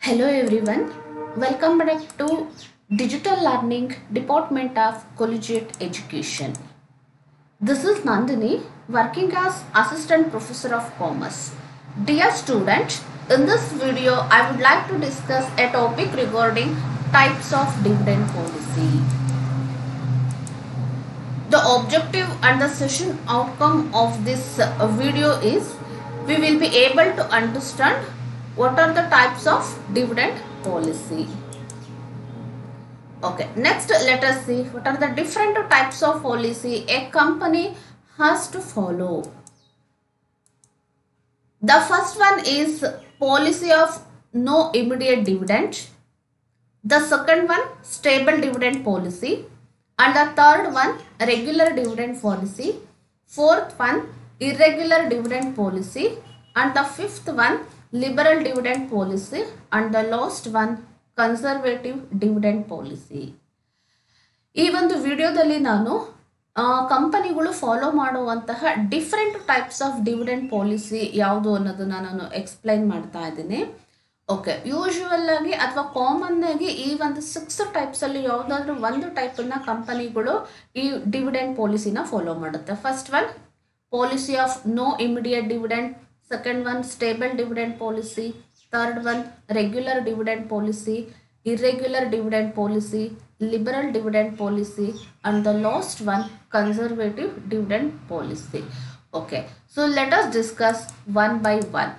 Hello everyone, welcome back to Digital Learning Department of Collegiate Education. This is Nandini, working as Assistant Professor of Commerce. Dear students, in this video I would like to discuss a topic regarding types of dividend policy. The objective and the session outcome of this video is we will be able to understand what are the types of dividend policy. Okay, next let us see what are the different types of policy a company has to follow. The first one is policy of no immediate dividend. The second one, stable dividend policy. And the third one, regular dividend policy. Fourth one, irregular dividend policy. And the fifth one, liberal dividend policy. And the last one, conservative dividend policy. ಈ ಒಂದು ವಿಡಿಯೋದಲ್ಲಿ ನಾನು ಕಂಪನಿಗಳು follow ಮಾಡುವಂತಹ different types of dividend policy ಯಾವುದು ಅನ್ನೋದನ್ನ ನಾನು explain ಮಾಡ್ತಾ ಇದ್ದೀನಿ. ಓಕೆ, ಯೂಶುವಲ್ ಆಗಿ ಅಥವಾ ಕಾಮನ್ ಆಗಿ ಈ ಒಂದು 6 ಟೈಪ್ಸ್ ಅಲ್ಲಿ ಯಾವುದಾದ್ರೂ ಒಂದು ಟೈಪ್ ಅನ್ನ ಕಂಪನಿಗಳು ಈ ಡಿವಿಡೆಂಡ್ ಪಾಲಿಸಿನ ಫಾಲೋ ಮಾಡುತ್ತೆ. First one policy of no immediate dividend, second one stable dividend policy, third one regular dividend policy, irregular dividend policy, liberal dividend policy, and the last one, conservative dividend policy. Okay, so let us discuss one by one.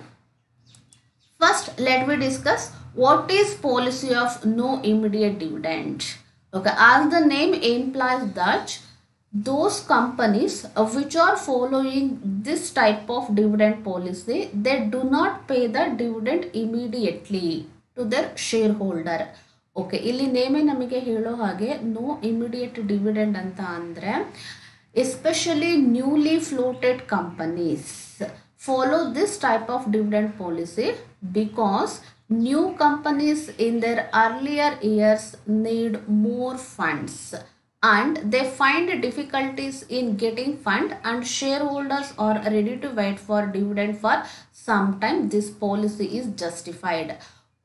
First, let me discuss what is policy of no immediate dividend. Okay, as the name implies that those companies which are following this type of dividend policy, they do not pay the dividend immediately to their shareholder. Okay, ಇಲ್ಲಿ ನೇಮೇ ನಮಗೆ ಹೇಳೋ ಹಾಗೆ no immediate dividend ಅಂತ ಅಂದರೆ especially newly floated companies follow this type of dividend policy because new companies in their earlier years need more funds and they find difficulties in getting fund and shareholders are ready to wait for dividend for some time. This policy is justified.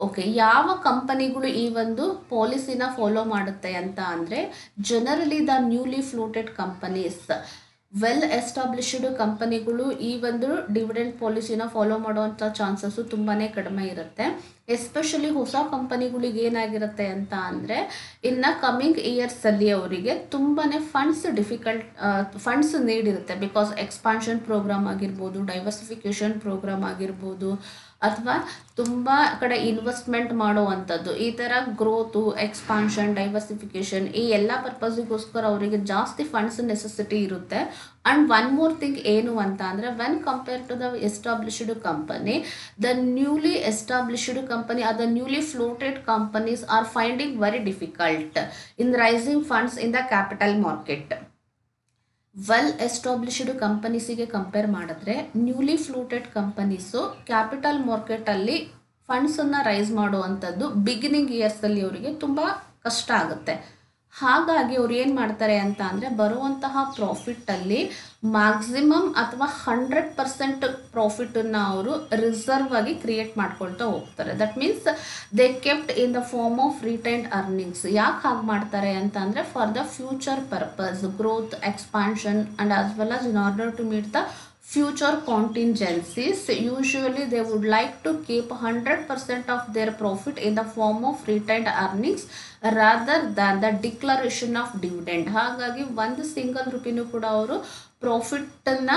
Okay, ಯಾವ ಕಂಪನಿಗಳು ಈ ಒಂದು ಪಾಲಿಸಿನ follow ಮಾಡುತ್ತೆ ಅಂತ ಅಂದರೆ generally the newly floated companies, well established ಕಂಪನಿಗಳು ಈ ಒಂದು ಡಿವಿಡೆಂಡ್ ಪಾಲಿಸಿನ ಫಾಲೋ ಮಾಡುವಂಥ ಚಾನ್ಸಸ್ಸು ತುಂಬಾ ಕಡಿಮೆ ಇರುತ್ತೆ. ಎಸ್ಪೆಷಲಿ ಹೊಸ ಕಂಪನಿಗಳಿಗೆ ಏನಾಗಿರುತ್ತೆ ಅಂತ ಅಂದರೆ ಇನ್ನು ಕಮ್ಮಿಂಗ್ ಇಯರ್ಸಲ್ಲಿ ಅವರಿಗೆ ತುಂಬಾ ಫಂಡ್ಸ್ ನೀಡಿರುತ್ತೆ. ಬಿಕಾಸ್ ಎಕ್ಸ್ಪಾನ್ಷನ್ ಪ್ರೋಗ್ರಾಮ್ ಆಗಿರ್ಬೋದು, ಡೈವರ್ಸಿಫಿಕೇಷನ್ ಪ್ರೋಗ್ರಾಮ್ ಆಗಿರ್ಬೋದು, ಅಥವಾ ತುಂಬ ಕಡೆ ಇನ್ವೆಸ್ಟ್ಮೆಂಟ್ ಮಾಡುವಂಥದ್ದು, ಈ ಥರ ಗ್ರೋತು, ಎಕ್ಸ್ಪಾನ್ಷನ್, ಡೈವರ್ಸಿಫಿಕೇಷನ್ ಈ ಎಲ್ಲ ಪರ್ಪಸ್ಗೋಸ್ಕರ ಅವರಿಗೆ ಜಾಸ್ತಿ ಫಂಡ್ಸ್ ನೆಸೆಸಿಟಿ ಇರುತ್ತೆ. ಆ್ಯಂಡ್ ಒನ್ ಮೋರ್ ಥಿಂಗ್ ಏನು ಅಂತ ಅಂದರೆ when compare to the established company, the newly established company or the newly floated companies are finding very difficult in raising funds in the capital market. Well established ಕಂಪನೀಸಿಗೆ compare ಮಾಡಿದ್ರೆ newly floated companies capital ಮಾರ್ಕೆಟಲ್ಲಿ ಫಂಡ್ಸನ್ನು rice ಮಾಡುವಂಥದ್ದು beginning ಇಯರ್ಸಲ್ಲಿ ಅವರಿಗೆ ತುಂಬ ಕಷ್ಟ ಆಗುತ್ತೆ. ಹಾಗಾಗಿ ಅವ್ರು ಏನು ಮಾಡ್ತಾರೆ ಅಂತ ಅಂದರೆ ಬರುವಂತಹ ಪ್ರಾಫಿಟ್ಟಲ್ಲಿ ಮ್ಯಾಕ್ಸಿಮಮ್ ಅಥವಾ 100% ಪ್ರಾಫಿಟನ್ನು ಅವರು ರಿಸರ್ವ್ ಆಗಿ ಕ್ರಿಯೇಟ್ ಮಾಡ್ಕೊಳ್ತಾ ಹೋಗ್ತಾರೆ. That means they kept in the form of retained earnings. ಯಾಕೆ ಹಾಗೆ ಮಾಡ್ತಾರೆ ಅಂತ ಅಂದರೆ for the future purpose, growth, expansion and as well as in order to meet the future contingencies. Usually they would like to keep 100% of their profit in the form of retained earnings rather than the declaration of dividend. ಹಾಗಾಗಿ ಒಂದು single ರುಪಿನೂ ಕೂಡ ಅವರು ಪ್ರಾಫಿಟನ್ನು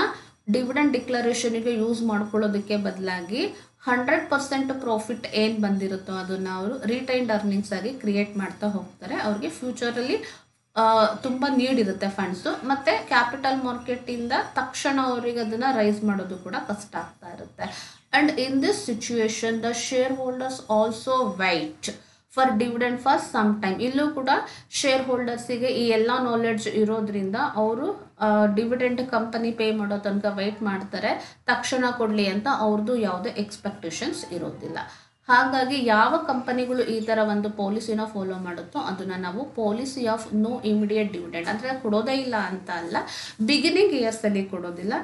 dividend ಡಿಕ್ಲರೇಷನ್ಗೆ use ಮಾಡ್ಕೊಳ್ಳೋದಕ್ಕೆ ಬದಲಾಗಿ 100% profit ಏನು ಬಂದಿರುತ್ತೋ ಅದನ್ನು ಅವರು ರಿಟೈನ್ಡ್ ಅರ್ನಿಂಗ್ಸ್ ಆಗಿ ಕ್ರಿಯೇಟ್ ಮಾಡ್ತಾ ಹೋಗ್ತಾರೆ. ಅವ್ರಿಗೆ ಫ್ಯೂಚರಲ್ಲಿ ತುಂಬ ನೀಡ್ ಇರುತ್ತೆ ಫಂಡ್ಸು, ಮತ್ತು ಕ್ಯಾಪಿಟಲ್ ಮಾರ್ಕೆಟಿಂದ ತಕ್ಷಣ ಅವರಿಗೆ ಅದನ್ನು ರೈಸ್ ಮಾಡೋದು ಕೂಡ ಕಷ್ಟ ಆಗ್ತಾ ಇರುತ್ತೆ. And in this situation the shareholders also wait for dividend for some time. ಇಲ್ಲೂ ಕೂಡ ಶೇರ್ ಹೋಲ್ಡರ್ಸಿಗೆ ಈ ಎಲ್ಲ ನಾಲೆಡ್ಜ್ ಇರೋದ್ರಿಂದ ಅವರು ಡಿವಿಡೆಂಡ್ ಕಂಪನಿ ಪೇ ಮಾಡೋ ತನಕ ವೆಯ್ಟ್ ಮಾಡ್ತಾರೆ, ತಕ್ಷಣ ಕೊಡಲಿ ಅಂತ ಅವ್ರದ್ದು ಯಾವುದೇ ಎಕ್ಸ್ಪೆಕ್ಟೇಷನ್ಸ್ ಇರೋದಿಲ್ಲ. ಹಾಗಾಗಿ ಯಾವ ಕಂಪನಿಗಳು ಈ ಥರ ಒಂದು ಪಾಲಿಸಿನ ಫಾಲೋ ಮಾಡುತ್ತೋ ಅದನ್ನು ನಾವು policy of no immediate dividend, ಅಂದರೆ ಕೊಡೋದೇ ಇಲ್ಲ ಅಂತ ಅಲ್ಲ, ಬಿಗಿನಿಂಗ್ ಇಯರ್ಸಲ್ಲಿ ಕೊಡೋದಿಲ್ಲ,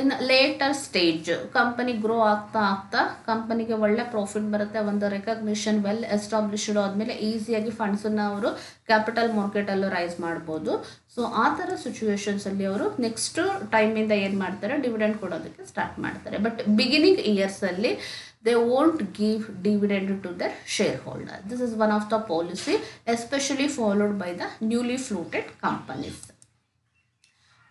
in later stage company grow ಆಗ್ತಾ ಆಗ್ತಾ ಕಂಪನಿಗೆ ಒಳ್ಳೆ ಪ್ರಾಫಿಟ್ ಬರುತ್ತೆ, ಒಂದು ರೆಕಗ್ನಿಷನ್ ವೆಲ್ ಎಸ್ಟಾಬ್ಲಿಷ್ಡ್ ಆದಮೇಲೆ ಈಸಿಯಾಗಿ ಫಂಡ್ಸನ್ನು ಅವರು ಕ್ಯಾಪಿಟಲ್ ಮಾರ್ಕೆಟಲ್ಲೂ ರೈಸ್ ಮಾಡ್ಬೋದು. ಸೊ ಆ ಥರ ಸಿಚುವೇಶನ್ಸಲ್ಲಿ ಅವರು ನೆಕ್ಸ್ಟ್ ಟೈಮಿಂದ ಏನು ಮಾಡ್ತಾರೆ, ಡಿವಿಡೆಂಡ್ ಕೊಡೋದಕ್ಕೆ ಸ್ಟಾರ್ಟ್ ಮಾಡ್ತಾರೆ. ಬಟ್ ಬಿಗಿನಿಂಗ್ ಇಯರ್ಸಲ್ಲಿ they won't give dividend to their shareholder. This is one of the policy especially followed by the newly floated companies.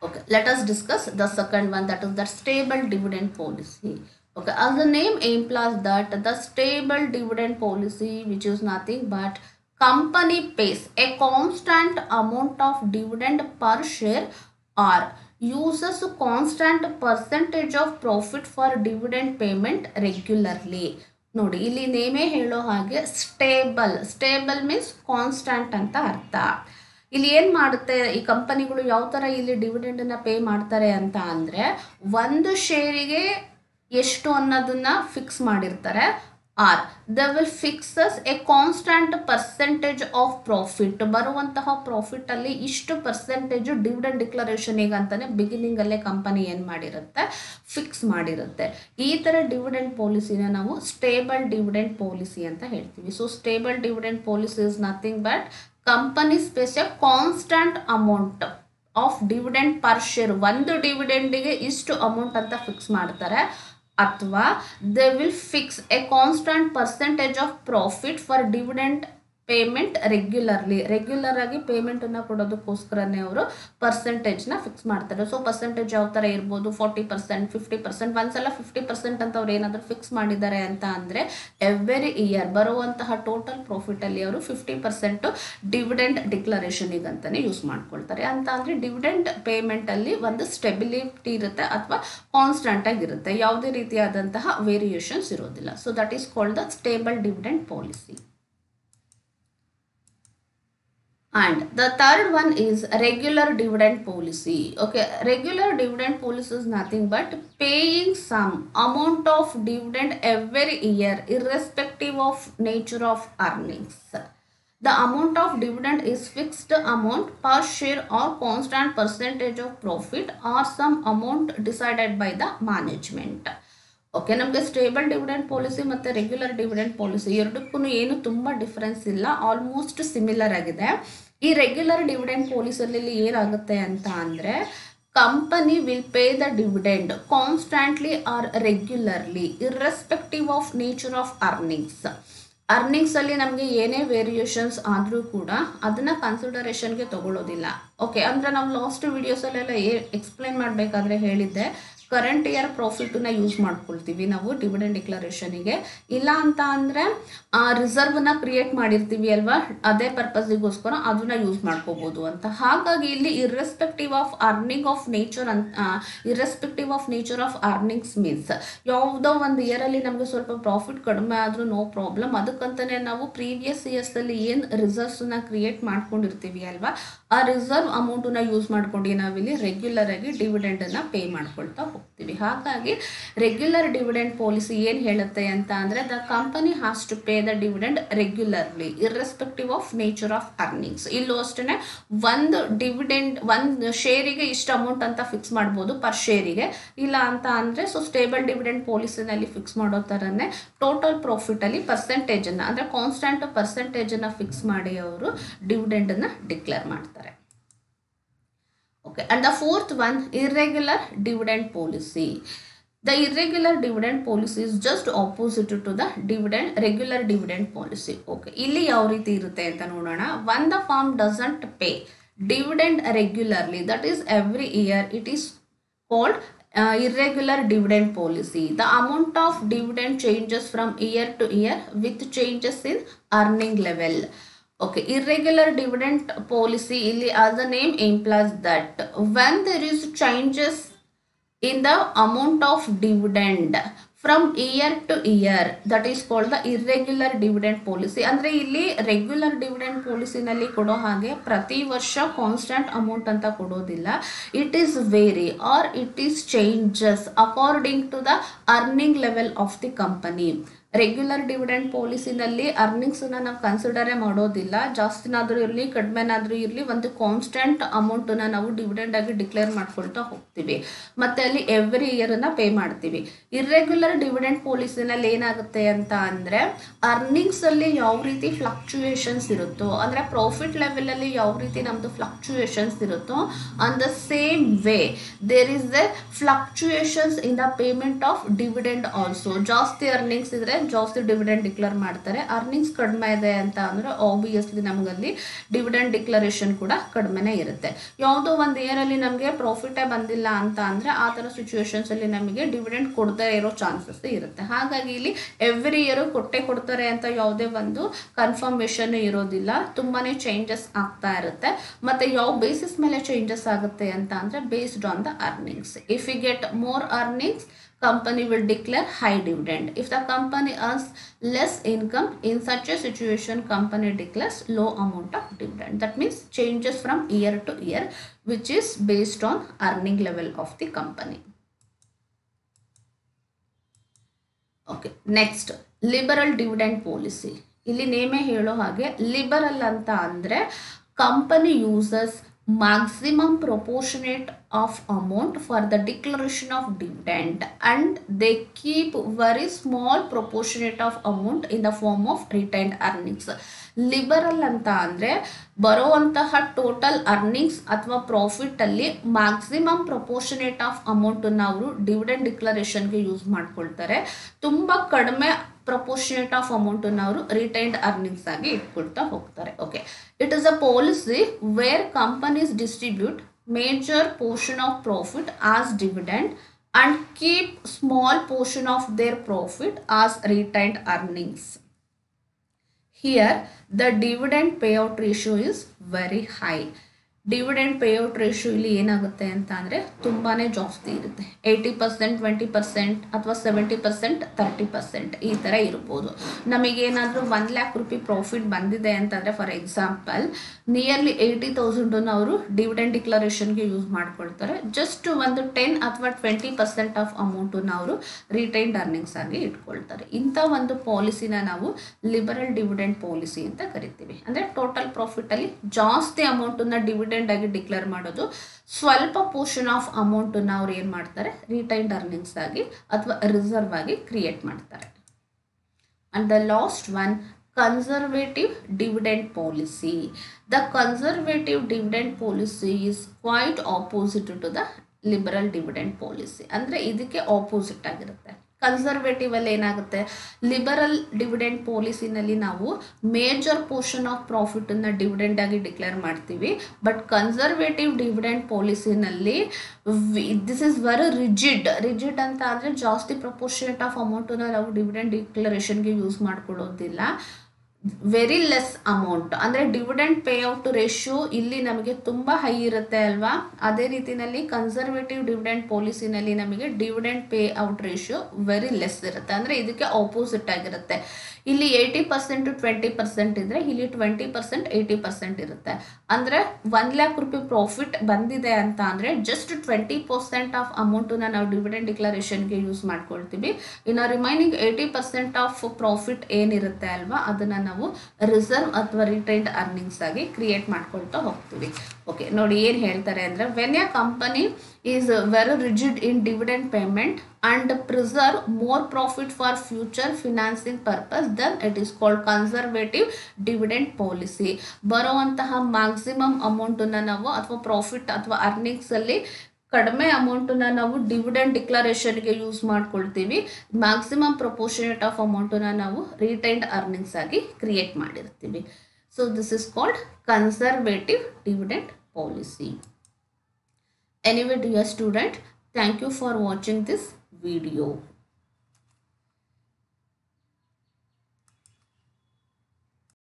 Okay, let us discuss the second one, that is the stable dividend policy. Okay, as the name implies that the stable dividend policy, which is nothing but company pays a constant amount of dividend per share or uses a constant percentage of profit for dividend payment regularly. ನೋಡಿ, ಇಲ್ಲಿ ನೇಮೇ ಹೇಳೋ ಹಾಗೆ stable means constant ಅಂತ ಅರ್ಥ. ಇಲ್ಲಿ ಏನು ಮಾಡುತ್ತೆ ಈ ಕಂಪನಿಗಳು, ಯಾವ ಥರ ಇಲ್ಲಿ ಡಿವಿಡೆಂಡನ್ನು ಪೇ ಮಾಡ್ತಾರೆ ಅಂತ ಅಂದರೆ, ಒಂದು ಶೇರಿಗೆ ಎಷ್ಟು ಅನ್ನೋದನ್ನು ಫಿಕ್ಸ್ ಮಾಡಿರ್ತಾರೆ, are the will fixes A constant percentage of profit, ಬರುವಂತಹ ಪ್ರಾಫಿಟಲ್ಲಿ ಇಷ್ಟು ಪರ್ಸೆಂಟೇಜು ಡಿವಿಡೆಂಡ್ ಡಿಕ್ಲರೇಷನಿಗೆ ಅಂತಾನೆ ಬಿಗಿನಿಂಗಲ್ಲೇ ಕಂಪನಿ ಏನು ಮಾಡಿರುತ್ತೆ, ಫಿಕ್ಸ್ ಮಾಡಿರುತ್ತೆ. ಈ ಥರ ಡಿವಿಡೆಂಡ್ ಪಾಲಿಸಿನ ನಾವು ಸ್ಟೇಬಲ್ ಡಿವಿಡೆಂಡ್ ಪಾಲಿಸಿ ಅಂತ ಹೇಳ್ತೀವಿ. So stable dividend policy is nothing but company space A constant amount of dividend per share, ಒಂದು ಡಿವಿಡೆಂಡಿಗೆ ಇಷ್ಟು ಅಮೌಂಟ್ ಅಂತ ಫಿಕ್ಸ್ ಮಾಡ್ತಾರೆ, ಅಥವಾ they will fix a constant percentage of profit for dividend payment regular ಆಗಿ ಪೇಮೆಂಟನ್ನು ಕೊಡೋದಕ್ಕೋಸ್ಕರನೇ ಅವರು ಪರ್ಸೆಂಟೇಜ್ನ ಫಿಕ್ಸ್ ಮಾಡ್ತಾರೆ. So percentage ಯಾವ ಥರ ಇರ್ಬೋದು, 40%, 50%, ಒಂದ್ಸಲ 50% ಅಂತ ಅವ್ರು ಏನಾದರೂ ಫಿಕ್ಸ್ ಮಾಡಿದ್ದಾರೆ ಅಂತ ಅಂದರೆ ಎವ್ರಿ ಇಯರ್ ಬರುವಂತಹ ಟೋಟಲ್ ಪ್ರಾಫಿಟಲ್ಲಿ ಅವರು 50% ಡಿವಿಡೆಂಡ್ ಡಿಕ್ಲರೇಷನಿಗೆ ಅಂತಲೇ ಯೂಸ್ ಮಾಡ್ಕೊಳ್ತಾರೆ. ಅಂತ ಅಂದರೆ ಡಿವಿಡೆಂಡ್ ಪೇಮೆಂಟಲ್ಲಿ ಒಂದು ಸ್ಟೆಬಿಲಿಟಿ ಇರುತ್ತೆ ಅಥವಾ ಕಾನ್ಸ್ಟಂಟ್ ಆಗಿರುತ್ತೆ, ಯಾವುದೇ ರೀತಿಯಾದಂತಹ ವೇರಿಯೇಷನ್ಸ್ ಇರೋದಿಲ್ಲ. So that is called the stable dividend policy. And the third one is regular dividend policy. Okay, regular dividend policy is nothing but paying some amount of dividend every year irrespective of nature of earnings. The amount of dividend is fixed amount per share or constant percentage of profit or some amount decided by the management. Okay, ನಮಗೆ stable dividend policy ಮತ್ತು regular dividend policy ಎರಡಕ್ಕೂ ಏನು ತುಂಬ difference ಇಲ್ಲ, almost similar ಆಗಿದೆ. ಈ regular dividend ಪಾಲಿಸಿಯಲ್ಲಿ ಏನಾಗುತ್ತೆ ಅಂತ ಅಂದರೆ, company will pay the dividend constantly or regularly irrespective of nature of ಅರ್ನಿಂಗ್ಸಲ್ಲಿ ನಮಗೆ ಏನೇ ವೇರಿಯೇಷನ್ಸ್ ಆದರೂ ಕೂಡ ಅದನ್ನು ಕನ್ಸಿಡರೇಷನ್ಗೆ ತಗೊಳ್ಳೋದಿಲ್ಲ. ಓಕೆ, ಅಂದರೆ ನಾವು ಲಾಸ್ಟ್ ವಿಡಿಯೋಸಲ್ಲೆಲ್ಲ ಎಕ್ಸ್ಪ್ಲೈನ್ ಮಾಡಬೇಕಾದ್ರೆ ಹೇಳಿದ್ದೆ, ಕರೆಂಟ್ ಇಯರ್ ಪ್ರಾಫಿಟನ್ನ ಯೂಸ್ ಮಾಡ್ಕೊಳ್ತೀವಿ ನಾವು ಡಿವಿಡೆಂಡ್ ಡಿಕ್ಲರೇಷನಿಗೆ, ಇಲ್ಲ ಅಂತ ಅಂದರೆ ರಿಸರ್ವ್ನ ಕ್ರಿಯೇಟ್ ಮಾಡಿರ್ತೀವಿ ಅಲ್ವಾ, ಅದೇ ಪರ್ಪಸ್ಸಿಗೋಸ್ಕರ ಅದನ್ನ ಯೂಸ್ ಮಾಡ್ಕೋಬೋದು ಅಂತ. ಹಾಗಾಗಿ ಇಲ್ಲಿ irrespective of nature of earnings means ಯಾವುದೋ ಒಂದು ಇಯರಲ್ಲಿ ನಮಗೆ ಸ್ವಲ್ಪ ಪ್ರಾಫಿಟ್ ಕಡಿಮೆ ಆದರೂ ನೋ ಪ್ರಾಬ್ಲಮ್, ಅದಕ್ಕಂತಲೇ ನಾವು ಪ್ರೀವಿಯಸ್ ಇಯರ್ಸಲ್ಲಿ ಏನು ರಿಸರ್ವ್ಸನ್ನ ಕ್ರಿಯೇಟ್ ಮಾಡ್ಕೊಂಡಿರ್ತೀವಿ ಅಲ್ವಾ, ಆ ರಿಸರ್ವ್ ಅಮೌಂಟನ್ನ ಯೂಸ್ ಮಾಡ್ಕೊಂಡು ನಾವಿಲ್ಲಿ ರೆಗ್ಯುಲರ್ ಆಗಿ ಡಿವಿಡೆಂಡನ್ನು ಪೇ ಮಾಡ್ಕೊಳ್ತಾ ಹೋಗ್ತೀವಿ. ಹಾಗಾಗಿ ರೆಗ್ಯುಲರ್ ಡಿವಿಡೆಂಡ್ ಪಾಲಿಸಿ ಏನು ಹೇಳುತ್ತೆ ಅಂತ ಅಂದರೆ, the company has to pay the dividend regularly irrespective of nature of earnings. ಇಲ್ಲೂ ಅಷ್ಟೇ ಒಂದು ಶೇರಿಗೆ ಇಷ್ಟು ಅಮೌಂಟ್ ಅಂತ ಫಿಕ್ಸ್ ಮಾಡ್ಬೋದು ಪರ್ ಶೇರಿಗೆ, ಇಲ್ಲ ಅಂತ ಅಂದರೆ ಸೊ ಸ್ಟೇಬಲ್ ಡಿವಿಡೆಂಡ್ ಪಾಲಿಸಿನಲ್ಲಿ ಫಿಕ್ಸ್ ಮಾಡೋ ಥರನೇ ಟೋಟಲ್ ಪ್ರಾಫಿಟಲ್ಲಿ ಪರ್ಸೆಂಟೇಜನ್ನು ಅಂದರೆ ಕಾನ್ಸ್ಟಂಟ್ ಪರ್ಸೆಂಟೇಜನ್ನು ಫಿಕ್ಸ್ ಮಾಡಿ ಅವರು ಡಿವಿಡೆಂಡನ್ನು ಡಿಕ್ಲೇರ್ ಮಾಡ್ತಾರೆ. Okay, and the fourth one, irregular dividend policy. The irregular dividend policy is just opposite to the regular dividend policy. Okay, ಇಲ್ಲಿ ಯಾವ ರೀತಿ ಇರುತ್ತೆ ಅಂತ ನೋಡೋಣ. When the firm doesn't pay dividend regularly, that is every year, it is called irregular dividend policy. The amount of dividend changes from year to year with changes in earning level. Okay, irregular dividend policy illi as the name implies that when there is changes in the amount of dividend from year to year, that is called the irregular dividend policy. ಅಂದ್ರೆ ಇಲ್ಲಿ regular dividend ಪಾಲಿಸಿನಲ್ಲಿ ಕೊಡೋ ಹಾಗೆ ಪ್ರತಿ ವರ್ಷ constant amount ಅಂತ ಕೊಡೋದಿಲ್ಲ, it is vary or it is changes according to the earning level of the company. Regular dividend ಪಾಲಿಸಿನಲ್ಲಿ ಅರ್ನಿಂಗ್ಸನ್ನು ನಾವು ಕನ್ಸಿಡರೇ ಮಾಡೋದಿಲ್ಲ. ಜಾಸ್ತಿನಾದರೂ ಇರಲಿ ಕಡಿಮೆನಾದರೂ ಇರಲಿ ಒಂದು ಕಾನ್ಸ್ಟೆಂಟ್ ಅಮೌಂಟನ್ನು ನಾವು ಡಿವಿಡೆಂಡ್ ಆಗಿ ಡಿಕ್ಲೇರ್ ಮಾಡ್ಕೊಳ್ತಾ ಹೋಗ್ತೀವಿ ಮತ್ತು ಅಲ್ಲಿ ಎವ್ರಿ ಇಯರನ್ನು ಪೇ ಮಾಡ್ತೀವಿ. ಇರ್ರೆಗ್ಯುಲರ್ ಡಿವಿಡೆಂಡ್ ಪಾಲಿಸಿನಲ್ಲಿ ಏನಾಗುತ್ತೆ ಅಂತ ಅಂದರೆ ಅರ್ನಿಂಗ್ಸಲ್ಲಿ ಯಾವ ರೀತಿ ಫ್ಲಕ್ಚುಯೇಷನ್ಸ್ ಇರುತ್ತೋ, ಅಂದರೆ ಪ್ರಾಫಿಟ್ ಲೆವೆಲಲ್ಲಿ ಯಾವ ರೀತಿ ನಮ್ಮದು ಫ್ಲಕ್ಚುಯೇಷನ್ಸ್ ಇರುತ್ತೋ on the same way there is a fluctuations in the payment of dividend also. ಜಾಸ್ತಿ ಅರ್ನಿಂಗ್ಸ್ ಇದ್ರೆ ಜಾಸ್ತಿ ಡಿವಿಡೆಂಡ್ ಡಿಕ್ಲೇರ್ ಮಾಡ್ತಾರೆ. ಅರ್ನಿಂಗ್ಸ್ ಕಡಿಮೆ ಇದೆ ಅಂತ ಅಂದರೆ ಆಬ್ವಿಯಸ್ಲಿ ನಮಗಲ್ಲಿ ಡಿವಿಡೆಂಡ್ ಡಿಕ್ಲರೇಷನ್ ಕೂಡ ಕಡಿಮೆನೇ ಇರುತ್ತೆ. ಯಾವುದೋ ಒಂದು ಇಯರಲ್ಲಿ ನಮಗೆ ಪ್ರಾಫಿಟೇ ಬಂದಿಲ್ಲ ಅಂತ ಅಂದರೆ ಆ ಥರ ಸಿಚುವೇಶನ್ಸಲ್ಲಿ ನಮಗೆ ಡಿವಿಡೆಂಡ್ ಕೊಡದೇ ಇರೋ ಚಾನ್ಸಸ್ ಇರುತ್ತೆ. ಹಾಗಾಗಿ ಇಲ್ಲಿ ಎವ್ರಿ ಇಯರು ಕೊಡ್ತಾರೆ ಅಂತ ಯಾವುದೇ ಒಂದು ಕನ್ಫರ್ಮೇಷನ್ ಇರೋದಿಲ್ಲ. ತುಂಬಾ ಚೇಂಜಸ್ ಆಗ್ತಾ ಇರುತ್ತೆ. ಮತ್ತು ಯಾವ ಬೇಸಿಸ್ ಮೇಲೆ ಚೇಂಜಸ್ ಆಗುತ್ತೆ ಅಂತ ಅಂದರೆ based on the earnings. If you get more earnings, company will declare high dividend. If the company earns less income, in such a situation company declares low amount of dividend. That means changes from year to year, which is based on earning level of the company. Okay, next liberal dividend policy. ಇಲ್ಲಿ ನೇಮೇ ಹೇಳೋ ಹಾಗೆ liberal ಅಂತ ಅಂದರೆ company uses maximum proportionate of amount for the declaration of dividend and they keep very small proportionate of amount in the form of retained earnings. Liberal ಅಂತ ಅಂದರೆ ಬರುವಂತಹ total earnings ಅಥವಾ ಪ್ರಾಫಿಟಲ್ಲಿ maximum proportionate of ಅಮೌಂಟನ್ನು ಅವರು dividend ಡಿಕ್ಲರೇಷನ್ಗೆ use ಮಾಡ್ಕೊಳ್ತಾರೆ. ತುಂಬ ಕಡಿಮೆ ಪ್ರಪೋರ್ಷನೇಟ್ ಆಫ್ ಅಮೌಂಟನ್ನು ಅವರು ರಿಟೈನ್ಡ್ ಅರ್ನಿಂಗ್ಸ್ ಆಗಿ ಇಟ್ಕೊಳ್ತಾ ಹೋಗ್ತಾರೆ. Okay, it is a policy where companies distribute major portion of profit as dividend and keep small portion of their profit as retained earnings. Here the dividend payout ratio is very high. Dividend payout ratio ಇಲ್ಲಿ ಏನಾಗುತ್ತೆ ಅಂತ ಅಂದರೆ ತುಂಬಾ ಜಾಸ್ತಿ ಇರುತ್ತೆ. 80%, 20% ಅಥವಾ 70%, 30% ಈ ಥರ ಇರ್ಬೋದು. ನಮಗೇನಾದರೂ 1 lakh ರೂಪಾಯಿ ಪ್ರಾಫಿಟ್ ಬಂದಿದೆ ಅಂತಂದರೆ ಫಾರ್ ಎಕ್ಸಾಂಪಲ್ ನಿಯರ್ಲಿ 80,000 ಅವರು ಡಿವಿಡೆಂಡ್ ಡಿಕ್ಲರೇಷನ್ಗೆ ಯೂಸ್ ಮಾಡ್ಕೊಳ್ತಾರೆ. ಜಸ್ಟ್ ಒಂದು 10 ಅಥವಾ 20% ಆಫ್ ಅಮೌಂಟನ್ನು ಅವರು ರಿಟೈನ್ಡ್ ಅರ್ನಿಂಗ್ಸ್ ಆಗಿ ಇಟ್ಕೊಳ್ತಾರೆ. ಇಂಥ ಒಂದು ಪಾಲಿಸಿನ ನಾವು ಲಿಬರಲ್ ಡಿವಿಡೆಂಡ್ ಪಾಲಿಸಿ ಅಂತ ಕರಿತೀವಿ. ಅಂದರೆ ಟೋಟಲ್ ಪ್ರಾಫಿಟಲ್ಲಿ ಜಾಸ್ತಿ ಅಮೌಂಟನ್ನು ಡಿವಿಡೆಂಡ್ ಆಗಿ ಡಿಕ್ಲೇರ್ ಮಾಡೋದು, ಸ್ವಲ್ಪ ಪೋರ್ಷನ್ ಆಫ್ ಅಮೌಂಟನ್ನು ಅವ್ರು ಏನು ಮಾಡ್ತಾರೆ ರಿಟೈನ್ಡ್ ಅರ್ನಿಂಗ್ಸ್ ಆಗಿ ಅಥವಾ ರಿಸರ್ವ್ ಆಗಿ ಕ್ರಿಯೇಟ್ ಮಾಡ್ತಾರೆ. And the last one, conservative dividend policy. The conservative dividend policy is quite opposite to the liberal dividend policy. ಅಂದರೆ ಇದಕ್ಕೆ ಆಪೋಸಿಟ್ ಆಗಿರುತ್ತೆ. ಕನ್ಸರ್ವೇಟಿವ್ ಅಲ್ಲಿ ಏನಾಗುತ್ತೆ, ಲಿಬರಲ್ ಡಿವಿಡೆಂಡ್ ಪಾಲಿಸಿನಲ್ಲಿ ನಾವು ಮೇಜರ್ ಪೋರ್ಷನ್ ಆಫ್ ಪ್ರಾಫಿಟನ್ನು ಡಿವಿಡೆಂಡ್ ಆಗಿ ಡಿಕ್ಲೇರ್ ಮಾಡ್ತೀವಿ. ಬಟ್ ಕನ್ಸರ್ವೇಟಿವ್ ಡಿವಿಡೆಂಡ್ ಪಾಲಿಸಿನಲ್ಲಿ ದಿಸ್ ಇಸ್ ವೆರಿ ರಿಜಿಡ್ ಅಂತ ಅಂದರೆ ಜಾಸ್ತಿ ಪ್ರಪೋರ್ಷನೇಟ್ ಆಫ್ ಅಮೌಂಟನ್ನು ನಾವು ಡಿವಿಡೆಂಡ್ ಡಿಕ್ಲರೇಷನ್ಗೆ ಯೂಸ್ ಮಾಡ್ಕೊಳ್ಳೋದಿಲ್ಲ. ವೆರಿ ಲೆಸ್ ಅಮೌಂಟ್ ಅಂದರೆ ಡಿವಿಡೆಂಡ್ ಪೇಔಟ್ ರೇಷಿಯೋ ಇಲ್ಲಿ ನಮಗೆ ತುಂಬ ಹೈ ಇರುತ್ತೆ ಅಲ್ವಾ. ಅದೇ ರೀತಿಯಲ್ಲಿ ಕನ್ಸರ್ವೇಟಿವ್ ಡಿವಿಡೆಂಡ್ ಪಾಲಿಸಿನಲ್ಲಿ ನಮಗೆ dividend payout ratio very less ಇರುತ್ತೆ. ಅಂದರೆ ಇದಕ್ಕೆ ಆಪೋಸಿಟ್ ಆಗಿರುತ್ತೆ. ಇಲ್ಲಿ 80% to 20% ಇದ್ದರೆ ಇಲ್ಲಿ 20% 80% ಇರುತ್ತೆ. ಅಂದರೆ 1 lakh ರೂಪಾಯಿ ಪ್ರಾಫಿಟ್ ಬಂದಿದೆ ಅಂತ ಅಂದರೆ ಜಸ್ಟ್ 20% ಆಫ್ ಅಮೌಂಟನ್ನು ನಾವು ಡಿವಿಡೆಂಡ್ ಡಿಕ್ಲರೇಷನ್ಗೆ ಯೂಸ್ ಮಾಡ್ಕೊಳ್ತೀವಿ. ಇನ್ನು ರಿಮೈನಿಂಗ್ 80% ಆಫ್ ಪ್ರಾಫಿಟ್ ಏನಿರುತ್ತೆ ಅಲ್ವಾ ಅದನ್ನು ನಾವು ರಿಸರ್ವ್ ಅಥವಾ ರಿಟೈನ್ಡ್ ಅರ್ನಿಂಗ್ಸ್ ಆಗಿ ಕ್ರಿಯೇಟ್ ಮಾಡ್ಕೊಳ್ತಾ ಹೋಗ್ತೀವಿ. ಓಕೆ, ನೋಡಿ ಏನು ಹೇಳ್ತಾರೆ ಅಂದರೆ when A company is very rigid in dividend payment and preserve more profit for future financing purpose, then it is called conservative dividend policy. ಬರುವಂತಹ ಮ್ಯಾಕ್ಸಿಮಮ್ ಅಮೌಂಟನ್ನು ನಾವು ಅಥವಾ ಪ್ರಾಫಿಟ್ ಅಥವಾ ಅರ್ನಿಂಗ್ಸಲ್ಲಿ ಕಡಿಮೆ ಅಮೌಂಟನ್ನು ನಾವು ಡಿವಿಡೆಂಡ್ ಡಿಕ್ಲರೇಷನ್ಗೆ ಯೂಸ್ ಮಾಡ್ಕೊಳ್ತೀವಿ. ಮ್ಯಾಕ್ಸಿಮಮ್ ಪ್ರಪೋರ್ಷನೇಟ್ ಆಫ್ ಅಮೌಂಟನ್ನು ನಾವು ರಿಟೈನ್ಡ್ ಅರ್ನಿಂಗ್ಸ್ ಆಗಿ ಕ್ರಿಯೇಟ್ ಮಾಡಿರ್ತೀವಿ. So this is called conservative dividend policy. Anyway, dear student, thank you for watching this video.